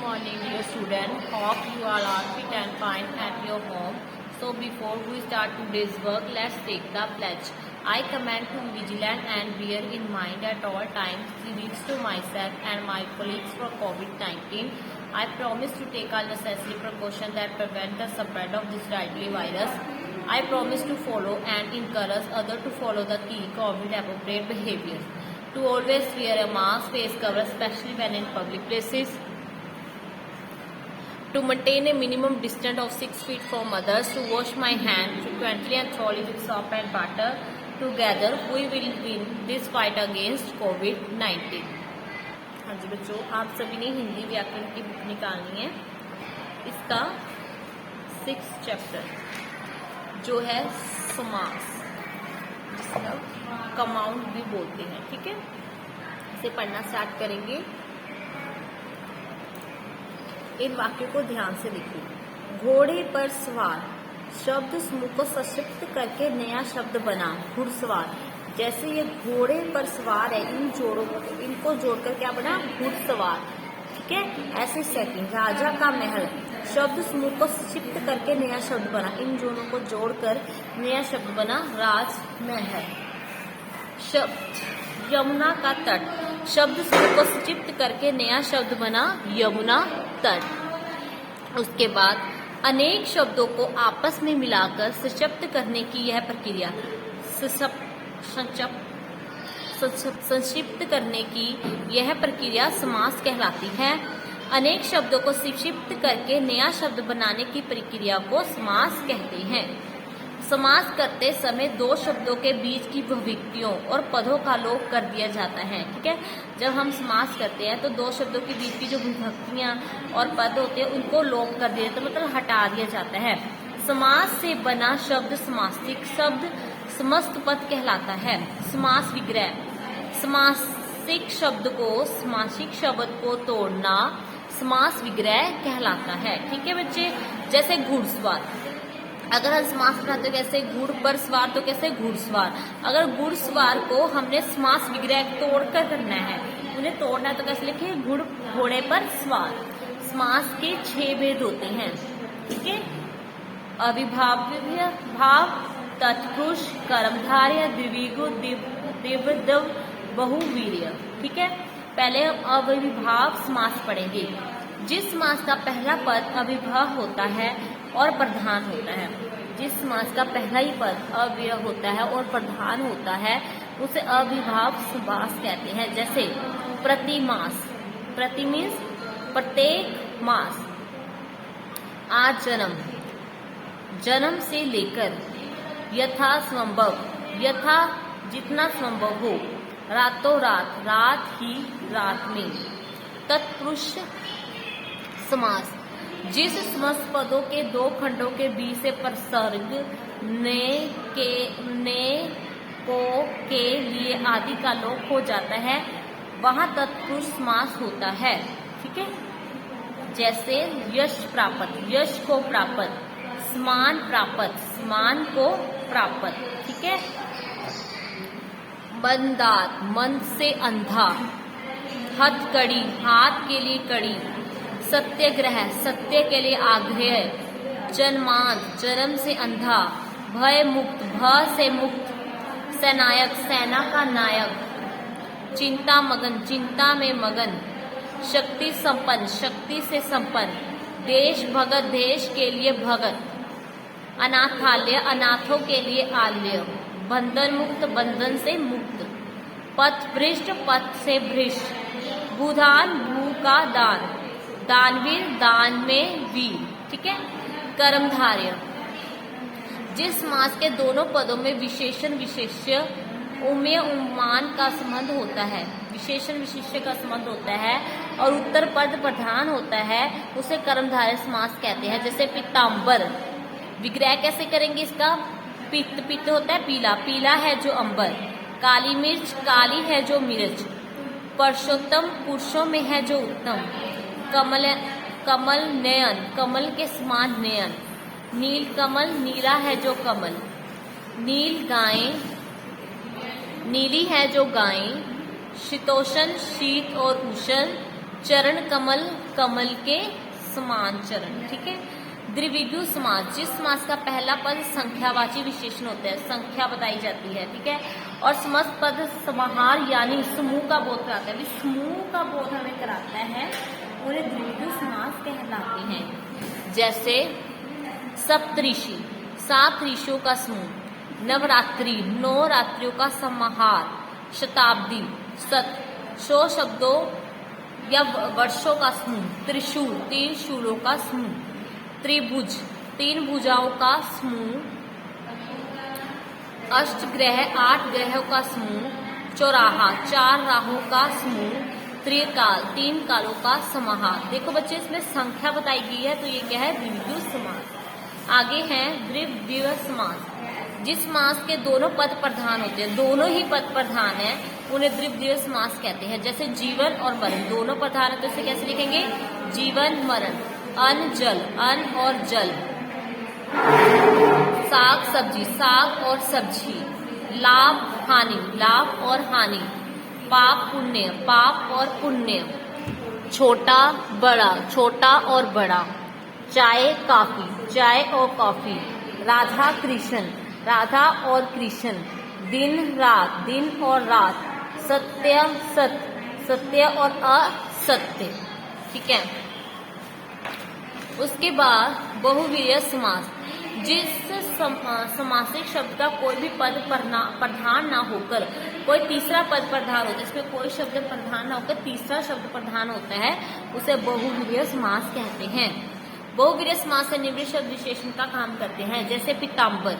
morning, dear student. Hope you all are fit and fine at your home. So before we start today's work, let's take the pledge. I command to be vigilant and bear in mind at all times the risks to myself and my colleagues for COVID-19. I promise to take all necessary precautions that prevent the spread of this deadly virus. I promise to follow and encourage others to follow the key COVID-appropriate behaviors. To always wear a mask, face cover, especially when in public places. To maintain a minimum distance of 6 feet from others. To wash my hands frequently and thoroughly with soap and water. Together we will win this fight against COVID-19. हाँ जी बच्चों, आप सभी ने हिंदी व्याकरण की book निकालनी है। इसका 6th चैप्टर जो है समास, जिसका कमाउंट भी बोलते हैं। ठीक है, इसे पढ़ना स्टार्ट करेंगे। इन वाक्यों को ध्यान से देखिए। घोड़े पर सवार शब्द समूह को संक्षिप्त करके नया शब्द बना घुड़सवार। जैसे ये घोड़े पर सवार है, इनको जोड़कर क्या बना घुड़सवार। ठीक है, ऐसे सेकंड राजा का महल शब्द समूह को संक्षिप्त करके नया शब्द बना, इन दोनों को जोड़कर नया शब्द बना राजमहल। शब्द यमुना का तट शब्द समूह को संक्षिप्त करके नया शब्द बना यमुना तट। उसके बाद अनेक शब्दों को आपस में मिलाकर संक्षिप्त करने की यह प्रक्रिया संक्षिप्त करने की यह प्रक्रिया समास कहलाती है। अनेक शब्दों को संक्षिप्त करके नया शब्द बनाने की प्रक्रिया को समास कहते हैं। समास करते समय दो शब्दों के बीच की विभक्तियों और पदों का लोप कर दिया जाता है। ठीक है, जब हम समास करते हैं तो दो शब्दों के बीच की जो विभक्तियां और पद होते हैं उनको लोप कर दिया जाता है, मतलब हटा दिया जाता है। समास से बना शब्द समासिक शब्द समस्त पद कहलाता है। समास विग्रह समासिक शब्द को समासिक शब्द को तोड़ना समास विग्रह कहलाता है। ठीक है बच्चे, जैसे घुड़सवार, अगर हम समास बनाते कैसे घुड़ पर सवार तो कैसे घुड़सवार। अगर घुड़सवार को हमने समास विग्रह तोड़कर करना है, उन्हें तोड़ना है तो कैसे लिखे घोड़े पर सवार। समास के 6 भेद होते हैं। ठीक है, अविभाव्य भाव, तत्पुरुष, कर्मधारय, द्विगु, द्विविध, बहुवीर्य। ठीक है, पहले हम अविभाव समास पढ़ेंगे। जिस समास का पहला पद अविभाव होता है और प्रधान होता है, जिस समास का पहला ही पद अव्यय होता है और प्रधान होता है उसे अविभाव समास कहते हैं। जैसे प्रतिमास, प्रति मीन्स प्रत्येक मास। आज जन्म, जन्म से लेकर, यथा संभव, यथा जितना संभव हो, रातों रात, रात ही रात में। तत्पुरुष समास, जिस समस्त पदों के दो खंडों के बीच से प्रसर्ग ने, को, के लिए आदि का लोप हो जाता है, वहां तत्पुरुष समास होता है। ठीक है, जैसे यश प्राप्त, यश को प्राप्त, समान प्राप्त, समान को प्राप्त। ठीक है, बंदात, मन से अंधा, हथकड़ी, हाथ के लिए कड़ी, सत्याग्रह, सत्य के लिए आग्रह, जन्मांध, जन्म से अंधा, भय मुक्त, भय से मुक्त, सेनायक, सेना का नायक, चिंता मगन, चिंता में मगन, शक्ति संपन्न, शक्ति से संपन्न, देश भगत, देश के लिए भगत, अनाथालय, अनाथों के लिए आलय, बंधन मुक्त, बंधन से मुक्त, पथ भ्रष्ट, पथ से भ्रष्ट, भूदान, भू का दान, दानवीर, दान में वीर। ठीक है, कर्मधारय, जिस समास के दोनों पदों में विशेषण विशेष्य उमेय उपमान का संबंध होता है, विशेषण विशेष्य का संबंध होता है और उत्तर पद प्रधान होता है, उसे कर्मधारय समास कहते हैं। जैसे पीताम्बर, विग्रह कैसे करेंगे इसका? पित्त, पित्त होता है पीला, पीला है जो अंबर। काली मिर्च, काली है जो मिर्च। पुरुषोत्तम, पुरुषों में है जो उत्तम। कमल, कमल नयन, कमल के समान नयन। नील कमल, नीला है जो कमल। नील गायें, नीली है जो गायें। शीतोष्ण, शीत और उष्ण। चरण कमल कमल के समान चरण। ठीक है। द्विविधु समास, जिस समास का पहला पद संख्यावाची विशेषण होता है, संख्या बताई जाती है। ठीक है। और समस्त पद समाहार यानी समूह का बोध कराता है। समूह का बोध हमें कराता है, उन्हें द्विविधु समास कहलाते हैं। जैसे सप्तऋषि, 7 ऋषियों का समूह। नवरात्रि, 9 रात्रियों का समाहार। शताब्दी, 100 शब्दों या वर्षों का समूह। त्रिशूल, 3 शूलों का समूह। त्रिभुज, 3 भुजाओं का समूह। अष्टग्रह, 8 ग्रहों का समूह। चौराहा, 4 राहों का समूह। त्रिकाल, 3 कालों का समाहार। देखो बच्चे, इसमें संख्या बताई गई है, तो ये क्या है? द्विविधु समास। आगे है द्विविधीय समास, जिस समास के दोनों पद प्रधान होते हैं, दोनों ही पद प्रधान है, उन्हें द्विविधीय समास कहते हैं। जैसे जीवन और मरण, दोनों प्रधान है, तो इसे कैसे लिखेंगे? जीवन मरण। अन्न जल, अन्न और जल। साग सब्जी, साग और सब्जी। लाभ हानि, लाभ और हानि। पाप पुण्य, पाप और पुण्य। छोटा बड़ा, छोटा और बड़ा। चाय कॉफी, चाय और कॉफी। राधा कृष्ण, राधा और कृष्ण। दिन रात, दिन और रात। सत्य सत्य, सत्य और असत्य। ठीक है। उसके बाद बहुव्रीहि समास, जिस समासिक शब्द का कोई भी पद प्रधान ना होकर कोई तीसरा पद प्रधान होता है, इसमें कोई शब्द प्रधान ना होकर तीसरा शब्द प्रधान होता है, उसे बहुव्रीहि समास कहते हैं। बहुव्रीहि समास से निम्न शब्द विशेषण का काम करते हैं। जैसे पीताम्बर,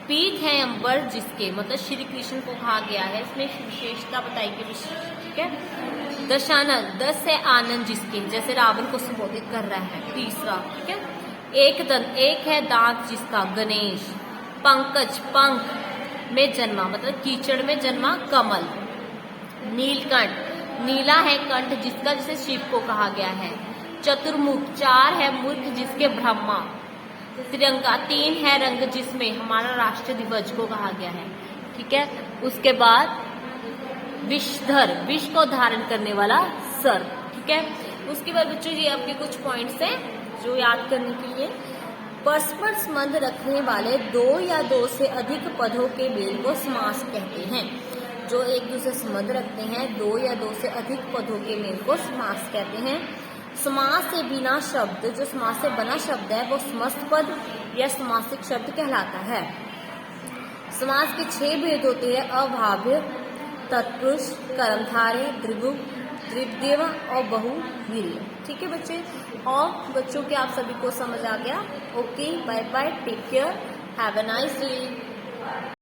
पीत है अंबर जिसके, मतलब श्री कृष्ण को कहा गया है, इसमें विशेषता बताई गई। ठीक है। दशानन, 10 है आनंद जिसके, जैसे रावण को संबोधित कर रहा है। तीसरा। ठीक है। एक दंत, एक है दांत जिसका, गणेश। पंकज, पंख में जन्मा, मतलब कीचड़ में जन्मा कमल। नीलकंठ, नीला है कंठ जिसका, जिसे शिव को कहा गया है। चतुर्मुख, 4 है मूर्ख जिसके, ब्रह्मा। तिरंगा, 3 है रंग जिसमें, हमारा राष्ट्रीय ध्वज को कहा गया है। ठीक है। उसके बाद विषधर, विष को धारण करने वाला सर। ठीक है। उसके बाद बच्चों ये आपके कुछ पॉइंट्स हैं जो याद करने के लिए। परस्पर संबंध रखने वाले 2 या 2 से अधिक पदों के मेल को समास कहते हैं। जो एक दूसरे से संबंध रखते हैं, 2 या 2 से अधिक पदों के मेल को समास कहते हैं। समास से बिना शब्द, जो समास से बना शब्द है, वो समस्त पद या समासिक शब्द कहलाता है। समास के 6 भेद होते हैं: अभाव्य, तत्पुरुष, कर्मधारय, द्विगु, द्विविधीय और बहुव्रीहि। ठीक है बच्चे। और बच्चों के आप सभी को समझ आ गया। Okay, bye bye, take care, have a nice day.